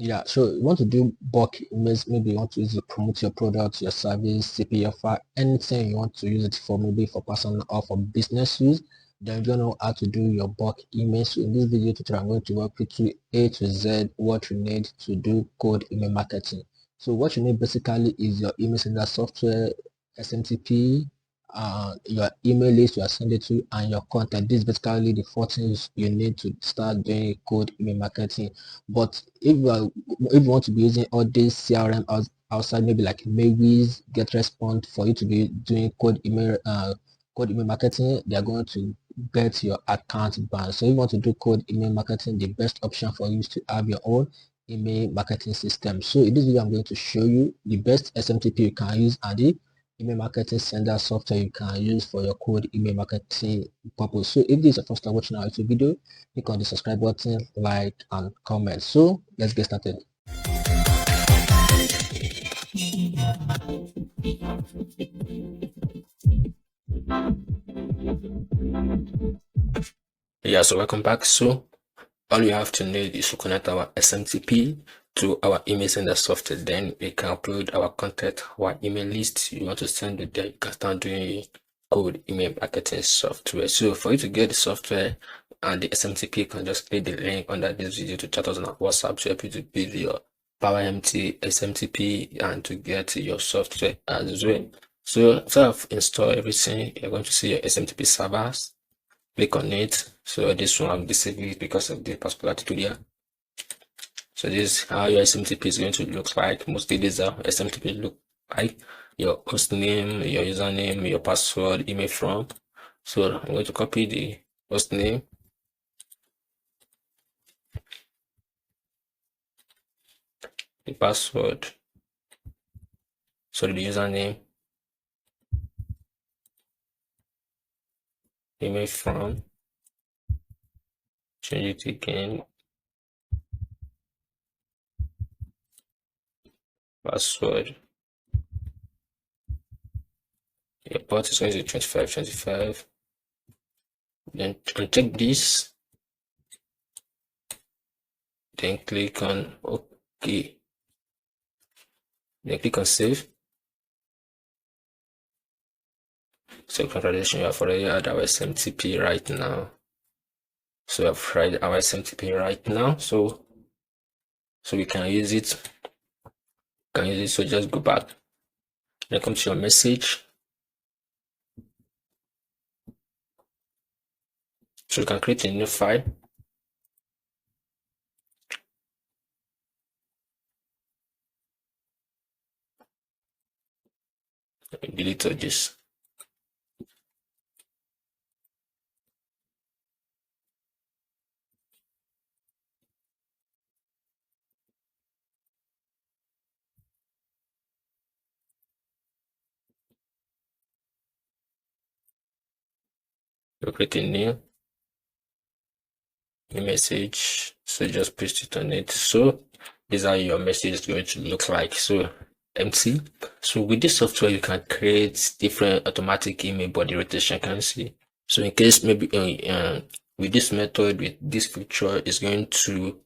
Yeah, so you want to do bulk emails, maybe you want to use it to promote your product, your service, CPF, anything you want to use it for, maybe for personal or for business use, then you know how to do your bulk emails. So in this video tutorial, I'm going to walk you through A to Z what you need to do cold email marketing. So what you need basically is your email sender software, SMTP, your email list you are sending to, and your content. This is basically the 4 things you need to start doing cold email marketing. But if you want to be using all these CRM outside, maybe like Mailwiz, GetResponse, for you to be doing cold email marketing, they are going to get your account banned. So if you want to do cold email marketing, the best option for you is to have your own email marketing system. So in this video, I'm going to show you the best SMTP you can use and the email marketing sender software you can use for your cold email marketing purpose. So if this is your first time watching our YouTube video, click on the subscribe button, like and comment. So let's get started. Yeah, so welcome back. So all you have to need is to connect our SMTP to our email sender software. Then we can upload our content, our email list. You want to send it there, you can start doing cold email marketing software. So for you to get the software and the SMTP, you can just click the link under this video to chat us on our WhatsApp to help you to build your PowerMT SMTP and to get your software as well. So after I've installed everything, you're going to see your SMTP servers. Click on it. So this one I've disabled it because of the particular tutorial. So this is how your SMTP is going to look like. Mostly these are SMTP look like your host name, your username, your password, email from. So I'm going to copy the host name, the password, sorry, the username, email from, change it again, password. Your port is going to be 2525. Then uncheck this. Then click on OK. Then click on save. So congratulations, you have already had our SMTP right now. So we have tried our SMTP right now. So we can use it. So just go back. Then come to your message. So you can create a new file. Delete all this. You create a new message. So just paste it on it. So these are your message is going to look like. So empty. So with this software, you can create different automatic email body rotation. Can you see? So in case maybe with this method, with this feature, is going to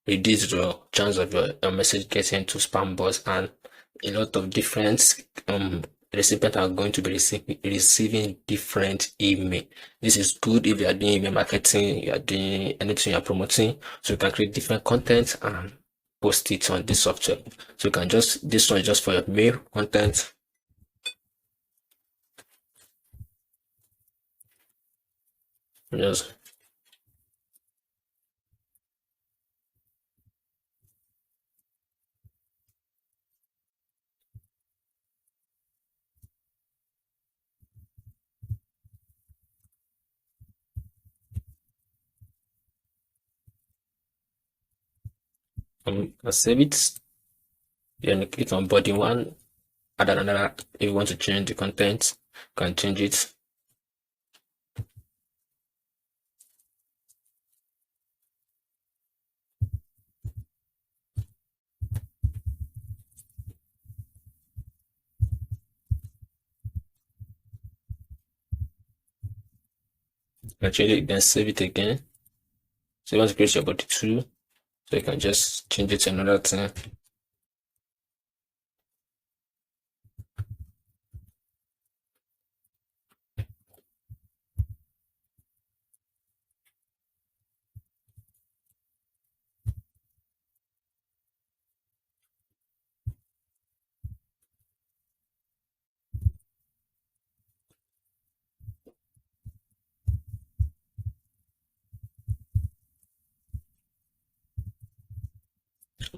reduce the chance of your message getting to spam box, and a lot of different recipients are going to be receiving different email. This is good if you are doing email marketing, you are doing anything you are promoting. So you can create different content and post it on this software. So you can just, this one is just for your mail content. Just save it. Then click on body one, add another. If you want to change the content, you can change it. You can change it, then save it again. So you want to create your body two, So you can just change it to another thing.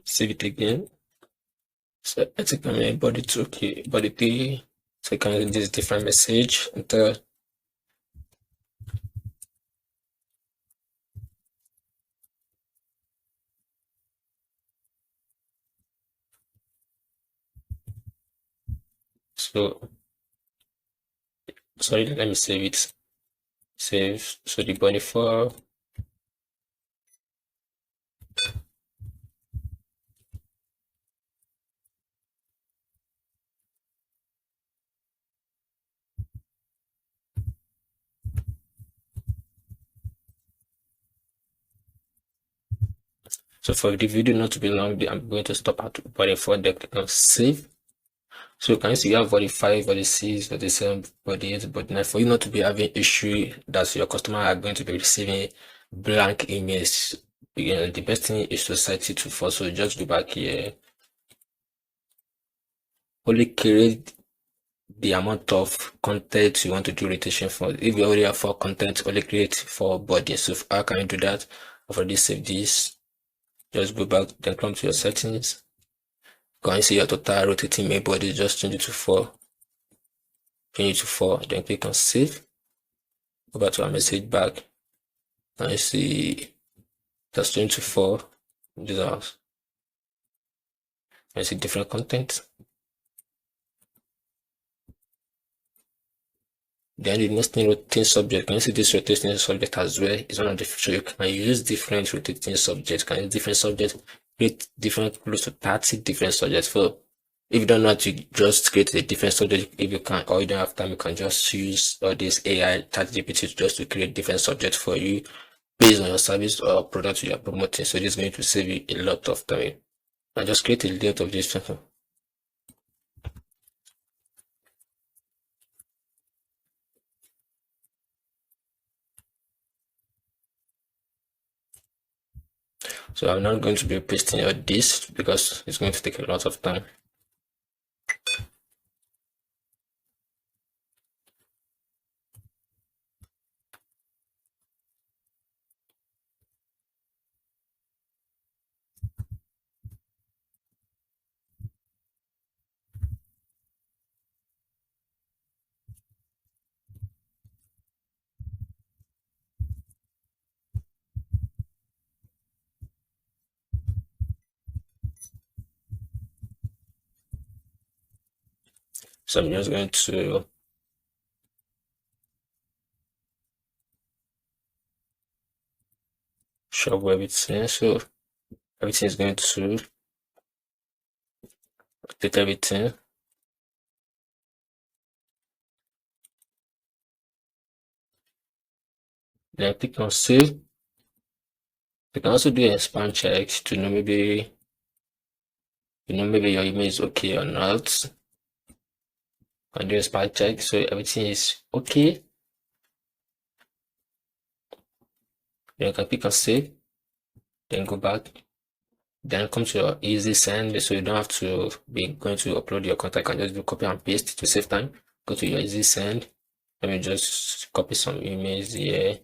Save it again. So I think I'm in body 2, okay, body 3. So you can read this different message. Enter. So sorry, let me save it. Save. So the body 4. So for the video not to be long, I'm going to stop at body 4, then click on save. So you can see you have body 5, body 6, body 7, body 8, body 9. For you not to be having issue that your customer are going to be receiving blank emails, the best thing is to set it to 4. So just go back here, only create the amount of content you want to do rotation for. If you already have 4 content, only create 4 bodies. So how can you do that? I've already saved this. Just go back, then come to your settings. Go and see your total rotating main body, just change it to 4. Change it to 4, then click on save. Go back to our message bag. And you see that's changed to 4. These are, I see different content. Then the next thing, rotating subject. Can you see this rotating subject as well? It's one of the features. You can use different rotating subjects. Can use different subjects, create different, close to 30 different subjects. So if you don't know how to just create a different subject, if you can, or you don't have time, you can just use all this AI ChatGPT just to create different subjects for you based on your service or product you are promoting. So this is going to save you a lot of time. And just create a layout of this. So I'm not going to be pasting all this because it's going to take a lot of time. So I'm just going to show everything. So everything is going to take everything. Then click on save. You can also do a span check to know maybe maybe your email is okay or not. And do a span check so everything is okay. Then you can click on save. Then go back. Then come to your easy send, so you don't have to be going to upload your contact. You can just do copy and paste to save time. Go to your easy send. Let me just copy some emails here.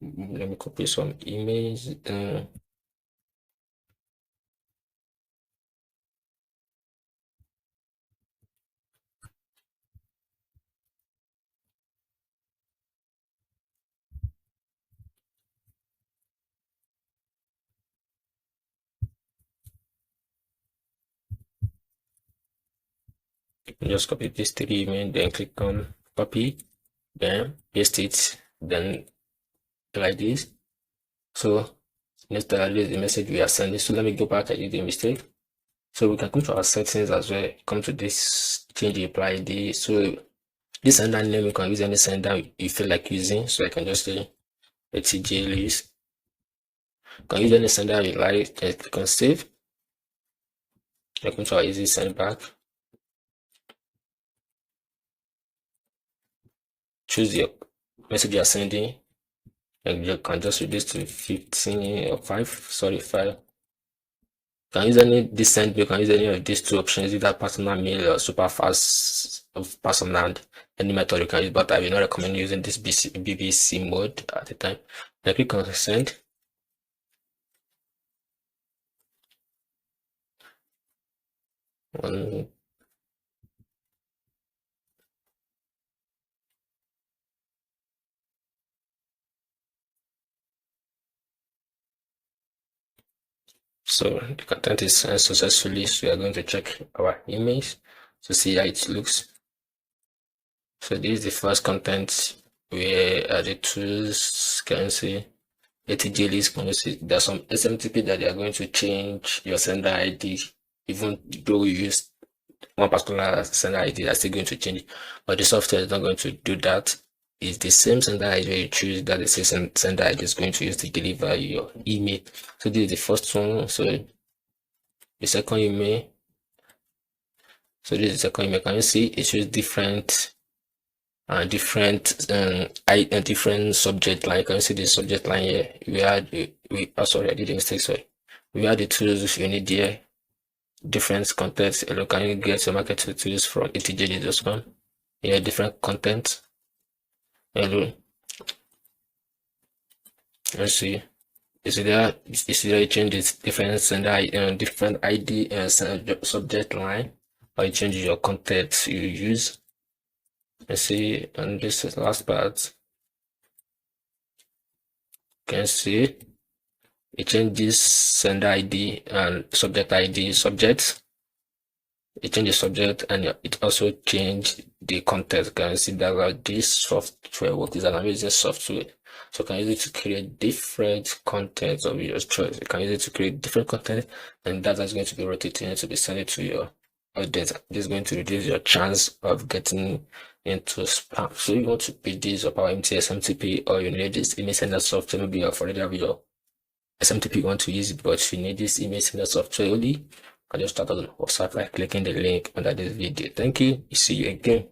Let me copy some emails. Just copy this 3 email, then click on copy, then paste it, then like this. So next that is the message we are sending. So let me go back. I did a mistake. So we can come to our settings as well. Come to this change reply ID. So this sender name, you can use any sender you feel like using. So I can just say ATJ list. You can use any sender you like. Just click on save. You can try easy send back. Choose your message you are sending, and you can just reduce to 15 or 5. Sorry, 5. You can use any this send. You can use any of these two options, either personal mail or super fast of personal. Any method you can use, but I will not recommend using this BBC mode at the time. Then click on send. So the content is sent successfully. So we are going to check our emails to see how it looks. So this is the first content where the tools can see ATJ list. Can you see there's some SMTP that they are going to change your sender ID, even though you use one particular sender ID, that's still going to change. But the software is not going to do that. It's the same sender ID you choose that the same sender ID is going to use to deliver your email. So this is the first one. So the second email. So this is the second email. Can you see it shows different different subject line? Can you see the subject line here? Sorry, I did a mistake. Sorry, we had the tools you need here. Different content. Hello, can you get your market tools from 𝐻𝐻.com? Yeah, different content. Hello. Let's see. You see there it changes different sender, different ID and subject line, or you change your content you use. Let's see, and this is the last part. You can see it changes sender ID and subject ID subjects. It changes subject and it also changed the content. You can see that this software work is an amazing software. So you can use it to create different content of your choice. You can use it to create different content, and that is going to be rotating to be sent to your audience. This is going to reduce your chance of getting into spam. So you want to pick this up our SMTP, or you need this image sender software. Maybe you've already have your SMTP, you want to use it, but you need this image sender software only. I just start on WhatsApp by clicking the link under this video. Thank you. See you again.